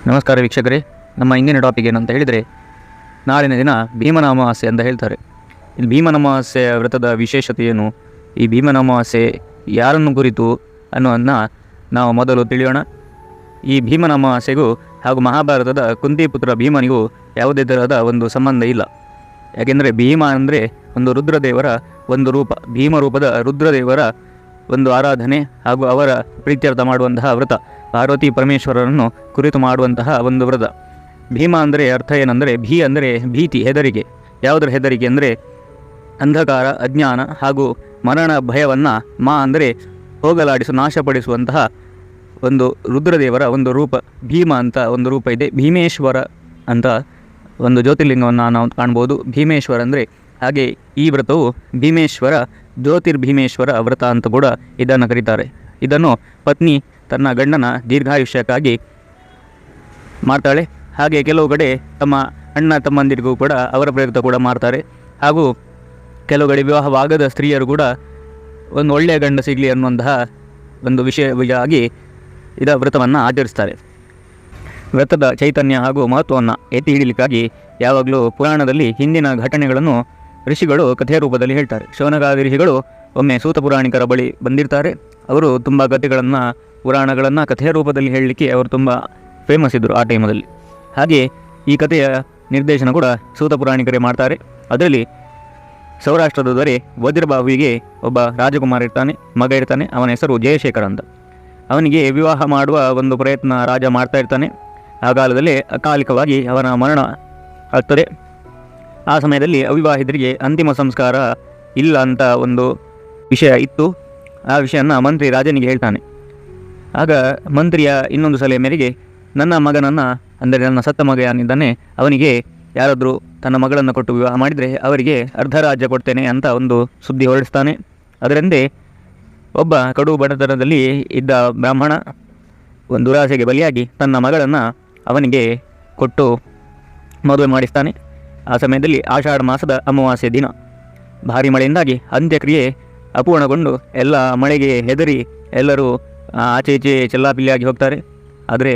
ನಮಸ್ಕಾರ ವೀಕ್ಷಕರೇ, ನಮ್ಮ ಇಂದಿನ ಟಾಪಿಕ್ ಏನಂತ ಹೇಳಿದರೆ, ನಾಳಿನ ದಿನ ಭೀಮನ ಅಮಾವಾಸ್ಯೆ ಅಂತ ಹೇಳ್ತಾರೆ. ಇಲ್ಲಿ ಭೀಮನ ಅಮಾವಾಸ್ಯೆಯ ವ್ರತದ ವಿಶೇಷತೆ ಏನು, ಈ ಭೀಮನ ಅಮಾವಾಸ್ಯೆ ಯಾರನ್ನು ಕುರಿತು ಅನ್ನೋದನ್ನು ನಾವು ಮೊದಲು ತಿಳಿಯೋಣ. ಈ ಭೀಮನ ಅಮಾವಾಸ್ಯೆಗೂ ಹಾಗೂ ಮಹಾಭಾರತದ ಕುಂತಿಪುತ್ರ ಭೀಮನಿಗೂ ಯಾವುದೇ ತರಹದ ಒಂದು ಸಂಬಂಧ ಇಲ್ಲ. ಯಾಕೆಂದರೆ ಭೀಮ ಅಂದರೆ ಒಂದು ರುದ್ರದೇವರ ಒಂದು ರೂಪ, ಭೀಮ ರೂಪದ ರುದ್ರದೇವರ ಒಂದು ಆರಾಧನೆ ಹಾಗೂ ಅವರ ಪ್ರೀತ್ಯರ್ಥ ಮಾಡುವಂತಹ ವ್ರತ, ಪಾರ್ವತಿ ಪರಮೇಶ್ವರರನ್ನು ಕುರಿತು ಮಾಡುವಂತಹ ಒಂದು ವ್ರತ. ಭೀಮ ಅಂದರೆ ಅರ್ಥ ಏನಂದರೆ, ಭೀ ಅಂದರೆ ಭೀತಿ, ಹೆದರಿಕೆ. ಯಾವುದರ ಹೆದರಿಕೆ ಅಂದರೆ ಅಂಧಕಾರ, ಅಜ್ಞಾನ ಹಾಗೂ ಮರಣ ಭಯವನ್ನು, ಮಾ ಅಂದರೆ ಹೋಗಲಾಡಿಸು, ನಾಶಪಡಿಸುವಂತಹ ಒಂದು ರುದ್ರದೇವರ ಒಂದು ರೂಪ ಭೀಮ ಅಂತ ಒಂದು ರೂಪ ಇದೆ. ಭೀಮೇಶ್ವರ ಅಂತ ಒಂದು ಜ್ಯೋತಿರ್ಲಿಂಗವನ್ನು ನಾವು ಕಾಣ್ಬೋದು. ಭೀಮೇಶ್ವರ ಅಂದರೆ ಹಾಗೆ ಈ ವ್ರತವು ಭೀಮೇಶ್ವರ, ಜ್ಯೋತಿರ್ಭೀಮೇಶ್ವರ ವ್ರತ ಅಂತ ಕೂಡ ಇದನ್ನು ಕರೀತಾರೆ. ಇದನ್ನು ಪತ್ನಿ ತನ್ನ ಗಂಡನ ದೀರ್ಘಾಯುಷ್ಯಕ್ಕಾಗಿ ಮಾಡ್ತಾಳೆ. ಹಾಗೆ ಕೆಲವು ಕಡೆ ತಮ್ಮ ಅಣ್ಣ ತಮ್ಮಂದಿರಿಗೂ ಕೂಡ ಅವರ ಪ್ರಯುಕ್ತ ಕೂಡ ಮಾಡ್ತಾರೆ. ಹಾಗೂ ಕೆಲವು ಕಡೆ ವಿವಾಹವಾಗದ ಸ್ತ್ರೀಯರು ಕೂಡ ಒಂದು ಒಳ್ಳೆಯ ಗಂಡ ಸಿಗಲಿ ಅನ್ನುವಂತಹ ಒಂದು ವಿಷಯವಾಗಿ ಇದರ ವ್ರತವನ್ನು ಆಚರಿಸ್ತಾರೆ. ವ್ರತದ ಚೈತನ್ಯ ಹಾಗೂ ಮಹತ್ವವನ್ನು ಎತ್ತಿ ಹಿಡಿಯಲಿಕ್ಕಾಗಿ ಯಾವಾಗಲೂ ಪುರಾಣದಲ್ಲಿ ಹಿಂದಿನ ಘಟನೆಗಳನ್ನು ಋಷಿಗಳು ಕಥೆಯ ರೂಪದಲ್ಲಿ ಹೇಳ್ತಾರೆ. ಶೌನಕಾದಿ ಋಷಿಗಳು ಒಮ್ಮೆ ಸೂತ ಪುರಾಣಿಕರ ಬಳಿ ಬಂದಿರ್ತಾರೆ. ಅವರು ತುಂಬ ಕಥೆಗಳನ್ನು, ಪುರಾಣಗಳನ್ನು ಕಥೆಯ ರೂಪದಲ್ಲಿ ಹೇಳಲಿಕ್ಕೆ ಅವರು ತುಂಬ ಫೇಮಸ್ ಇದ್ದರು ಆ ಟೈಮಲ್ಲಿ. ಹಾಗೆ ಈ ಕಥೆಯ ನಿರ್ದೇಶನ ಕೂಡ ಸೂತ ಪುರಾಣಿಕರೇ ಮಾಡ್ತಾರೆ. ಅದರಲ್ಲಿ ಸೌರಾಷ್ಟ್ರದ ದೊರೆ ವಜ್ರಬಾಹುವಿಗೆ ಒಬ್ಬ ರಾಜಕುಮಾರ ಇರ್ತಾನೆ, ಮಗ ಇರ್ತಾನೆ. ಅವನ ಹೆಸರು ಜಯಶೇಖರ ಅಂತ. ಅವನಿಗೆ ವಿವಾಹ ಮಾಡುವ ಒಂದು ಪ್ರಯತ್ನ ರಾಜ ಮಾಡ್ತಾ ಇರ್ತಾನೆ. ಆ ಕಾಲದಲ್ಲಿ ಅಕಾಲಿಕವಾಗಿ ಅವನ ಮರಣ ಆಗ್ತದೆ. ಆ ಸಮಯದಲ್ಲಿ ಅವಿವಾಹಿತರಿಗೆ ಅಂತಿಮ ಸಂಸ್ಕಾರ ಇಲ್ಲ ಅಂತ ಒಂದು ವಿಷಯ ಇತ್ತು. ಆ ವಿಷಯನ ಮಂತ್ರಿ ರಾಜನಿಗೆ ಹೇಳ್ತಾನೆ. ಆಗ ಮಂತ್ರಿಯ ಇನ್ನೊಂದು ಸಲಹೆ ಮೇರೆಗೆ, ನನ್ನ ಮಗನನ್ನು, ಅಂದರೆ ನನ್ನ ಸತ್ತ ಮಗ ಏನಿದ್ದಾನೆ ಅವನಿಗೆ ಯಾರಾದರೂ ತನ್ನ ಮಗಳನ್ನು ಕೊಟ್ಟು ವಿವಾಹ ಮಾಡಿದರೆ ಅವರಿಗೆ ಅರ್ಧ ರಾಜ್ಯ ಕೊಡ್ತೇನೆ ಅಂತ ಒಂದು ಸುದ್ದಿ ಹೊರಡಿಸ್ತಾನೆ. ಅದರಂತೆ ಒಬ್ಬ ಕಡು ಬಡತನದಲ್ಲಿ ಇದ್ದ ಬ್ರಾಹ್ಮಣ ಒಂದು ದುರಾಸೆಗೆ ಬಲಿಯಾಗಿ ತನ್ನ ಮಗಳನ್ನು ಅವನಿಗೆ ಕೊಟ್ಟು ಮದುವೆ ಮಾಡಿಸ್ತಾನೆ. ಆ ಸಮಯದಲ್ಲಿ ಆಷಾಢ ಮಾಸದ ಅಮಾವಾಸ್ಯೆ ದಿನ ಭಾರಿ ಮಳೆಯಿಂದಾಗಿ ಅಂತ್ಯಕ್ರಿಯೆ ಅಪೂರ್ಣಗೊಂಡು ಎಲ್ಲ ಮಳೆಗೆ ಹೆದರಿ ಎಲ್ಲರೂ ಆಚೆ ಈಚೆ ಚೆಲ್ಲಾಪಿಲ್ಲಿಯಾಗಿ ಹೋಗ್ತಾರೆ. ಆದರೆ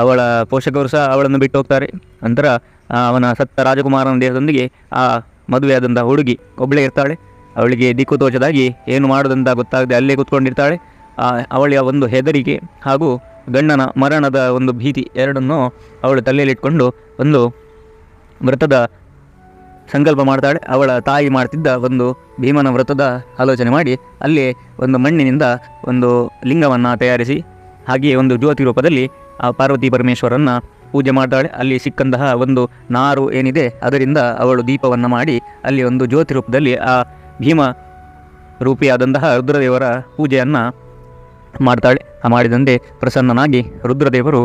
ಅವಳ ಪೋಷಕರು ಸಹ ಅವಳನ್ನು ಬಿಟ್ಟು ಹೋಗ್ತಾರೆ. ನಂತರ ಅವನ ಸತ್ತ ರಾಜಕುಮಾರನ ದೇಹದೊಂದಿಗೆ ಆ ಮದುವೆಯಾದಂಥ ಹುಡುಗಿ ಒಬ್ಬಳೇ ಇರ್ತಾಳೆ. ಅವಳಿಗೆ ದಿಕ್ಕು ತೋಚದಾಗಿ ಏನು ಮಾಡೋದಂತ ಗೊತ್ತಾಗದೆ ಅಲ್ಲೇ ಕೂತ್ಕೊಂಡಿರ್ತಾಳೆ. ಅವಳ ಒಂದು ಹೆದರಿಕೆ ಹಾಗೂ ಗಂಡನ ಮರಣದ ಒಂದು ಭೀತಿ ಎರಡನ್ನೂ ಅವಳು ತಲೆಯಲ್ಲಿಟ್ಕೊಂಡು ಒಂದು ವ್ರತದ ಸಂಕಲ್ಪ ಮಾಡ್ತಾಳೆ. ಅವಳ ತಾಯಿ ಮಾಡ್ತಿದ್ದ ಒಂದು ಭೀಮನ ವ್ರತದ ಆಲೋಚನೆ ಮಾಡಿ ಅಲ್ಲಿ ಒಂದು ಮಣ್ಣಿನಿಂದ ಒಂದು ಲಿಂಗವನ್ನು ತಯಾರಿಸಿ ಹಾಗೆಯೇ ಒಂದು ಜ್ಯೋತಿ ರೂಪದಲ್ಲಿ ಆ ಪಾರ್ವತಿ ಪರಮೇಶ್ವರನ್ನು ಪೂಜೆ ಮಾಡ್ತಾಳೆ. ಅಲ್ಲಿ ಸಿಕ್ಕಂತಹ ಒಂದು ನಾರು ಏನಿದೆ ಅದರಿಂದ ಅವಳು ದೀಪವನ್ನು ಮಾಡಿ ಅಲ್ಲಿ ಒಂದು ಜ್ಯೋತಿ ರೂಪದಲ್ಲಿ ಆ ಭೀಮ ರೂಪಿಯಾದಂತಹ ರುದ್ರದೇವರ ಪೂಜೆಯನ್ನು ಮಾಡ್ತಾಳೆ. ಮಾಡಿದಂತೆ ಪ್ರಸನ್ನನಾಗಿ ರುದ್ರದೇವರು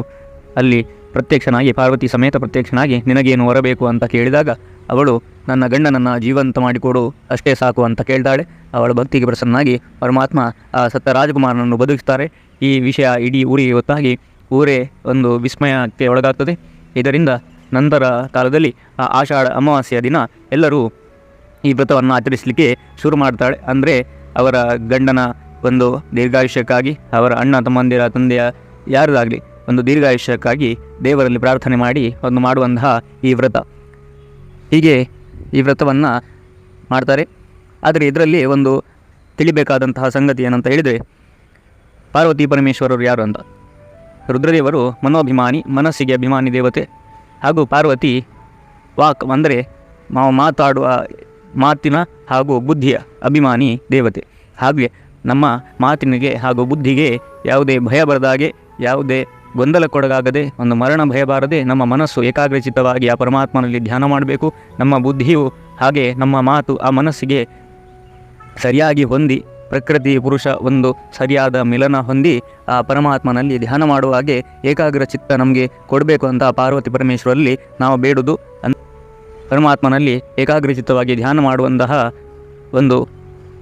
ಅಲ್ಲಿ ಪ್ರತ್ಯಕ್ಷನಾಗಿ, ಪಾರ್ವತಿ ಸಮೇತ ಪ್ರತ್ಯಕ್ಷನಾಗಿ, ನಿನಗೇನು ಹೊರಬೇಕು ಅಂತ ಕೇಳಿದಾಗ ಅವಳು ನನ್ನ ಗಂಡನನ್ನು ಜೀವಂತ ಮಾಡಿಕೊಡು ಅಷ್ಟೇ ಸಾಕು ಅಂತ ಕೇಳ್ತಾಳೆ. ಅವಳ ಭಕ್ತಿಗೆ ಪ್ರಸನ್ನನಾಗಿ ಪರಮಾತ್ಮ ಆ ಸತ್ತ ರಾಜಕುಮಾರನನ್ನು ಬದುಕಿಸ್ತಾರೆ. ಈ ವಿಷಯ ಇಡೀ ಊರಿಗೆ ಗೊತ್ತಾಗಿ ಊರೇ ಒಂದು ವಿಸ್ಮಯಕ್ಕೆ ಒಳಗಾಗ್ತದೆ. ಇದರಿಂದ ನಂತರ ಕಾಲದಲ್ಲಿ ಆ ಆಷಾಢ ಅಮಾವಾಸ್ಯೆಯ ದಿನ ಎಲ್ಲರೂ ಈ ವ್ರತವನ್ನು ಆಚರಿಸಲಿಕ್ಕೆ ಶುರು ಮಾಡ್ತಾಳೆ. ಅಂದರೆ ಅವರ ಗಂಡನ ಒಂದು ದೀರ್ಘಾಯುಷ್ಯಕ್ಕಾಗಿ, ಅವರ ಅಣ್ಣ ತಮ್ಮಂದಿರ ತಂದೆಯ ಯಾರದಾಗಲಿ ಒಂದು ದೀರ್ಘಾಯುಷ್ಯಕ್ಕಾಗಿ ದೇವರಲ್ಲಿ ಪ್ರಾರ್ಥನೆ ಮಾಡಿ ಒಂದು ಮಾಡುವಂತಹ ಈ ವ್ರತ. ಹೀಗೆ ಈ ವ್ರತವನ್ನು ಮಾಡ್ತಾರೆ. ಆದರೆ ಇದರಲ್ಲಿ ಒಂದು ತಿಳಿಬೇಕಾದಂತಹ ಸಂಗತಿ ಏನಂತ ಹೇಳಿದರೆ, ಪಾರ್ವತಿ ಪರಮೇಶ್ವರರು ಯಾರು ಅಂತ. ರುದ್ರದೇವರು ಮನೋಭಿಮಾನಿ, ಮನಸ್ಸಿಗೆ ಅಭಿಮಾನಿ ದೇವತೆ. ಹಾಗೂ ಪಾರ್ವತಿ ವಾಕ್ ಅಂದರೆ ಮಾತಾಡುವ ಮಾತಿನ ಹಾಗೂ ಬುದ್ಧಿಯ ಅಭಿಮಾನಿ ದೇವತೆ. ಹಾಗೆ ನಮ್ಮ ಮಾತಿನಿಗೆ ಹಾಗೂ ಬುದ್ಧಿಗೆ ಯಾವುದೇ ಭಯ ಬರದಾಗೆ, ಯಾವುದೇ ಗೊಂದಲಕ್ಕೊಳಗಾಗದೆ, ಒಂದು ಮರಣ ಭಯ ಬಾರದೆ ನಮ್ಮ ಮನಸ್ಸು ಏಕಾಗ್ರಚಿತ್ತವಾಗಿ ಆ ಪರಮಾತ್ಮನಲ್ಲಿ ಧ್ಯಾನ ಮಾಡಬೇಕು. ನಮ್ಮ ಬುದ್ಧಿಯು ಹಾಗೆ ನಮ್ಮ ಮಾತು ಆ ಮನಸ್ಸಿಗೆ ಸರಿಯಾಗಿ ಹೊಂದಿ, ಪ್ರಕೃತಿ ಪುರುಷ ಒಂದು ಸರಿಯಾದ ಮಿಲನ ಹೊಂದಿ ಆ ಪರಮಾತ್ಮನಲ್ಲಿ ಧ್ಯಾನ ಮಾಡುವ ಹಾಗೆ ಏಕಾಗ್ರ ಚಿತ್ತ ನಮಗೆ ಕೊಡಬೇಕು ಅಂತ ಪಾರ್ವತಿ ಪರಮೇಶ್ವರಲ್ಲಿ ನಾವು ಬೇಡುವುದು. ಪರಮಾತ್ಮನಲ್ಲಿ ಏಕಾಗ್ರಚಿತ್ತವಾಗಿ ಧ್ಯಾನ ಮಾಡುವಂತಹ ಒಂದು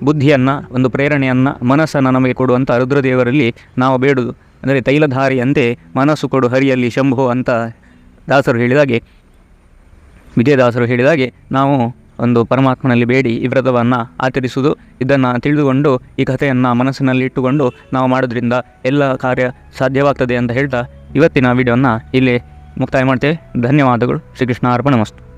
ಬುದ್ಧಿಯನ್ನು, ಒಂದು ಪ್ರೇರಣೆಯನ್ನು, ಮನಸ್ಸನ್ನು ನಮಗೆ ಕೊಡುವಂಥ ರುದ್ರದೇವರಲ್ಲಿ ನಾವು ಬೇಡುವುದು. ಅಂದರೆ ತೈಲಧಾರಿಯಂತೆ ಮನಸ್ಸು ಕೊಡು ಹರಿಯಲ್ಲಿ ಶಂಭು ಅಂತ ದಾಸರು ಹೇಳಿದಾಗೆ, ವಿಜಯದಾಸರು ಹೇಳಿದಾಗೆ ನಾವು ಒಂದು ಪರಮಾತ್ಮನಲ್ಲಿ ಬೇಡಿ ಈ ವ್ರತವನ್ನು ಆಚರಿಸುವುದು. ಇದನ್ನು ತಿಳಿದುಕೊಂಡು ಈ ಕಥೆಯನ್ನು ಮನಸ್ಸಿನಲ್ಲಿ ಇಟ್ಟುಕೊಂಡು ನಾವು ಮಾಡೋದ್ರಿಂದ ಎಲ್ಲ ಕಾರ್ಯ ಸಾಧ್ಯವಾಗ್ತದೆ ಅಂತ ಹೇಳ್ತಾ ಇವತ್ತಿನ ವಿಡಿಯೋನ ಇಲ್ಲಿ ಮುಕ್ತಾಯ ಮಾಡ್ತೇವೆ. ಧನ್ಯವಾದಗಳು. ಶ್ರೀಕೃಷ್ಣ ಅರ್ಪಣಮಸ್ತು.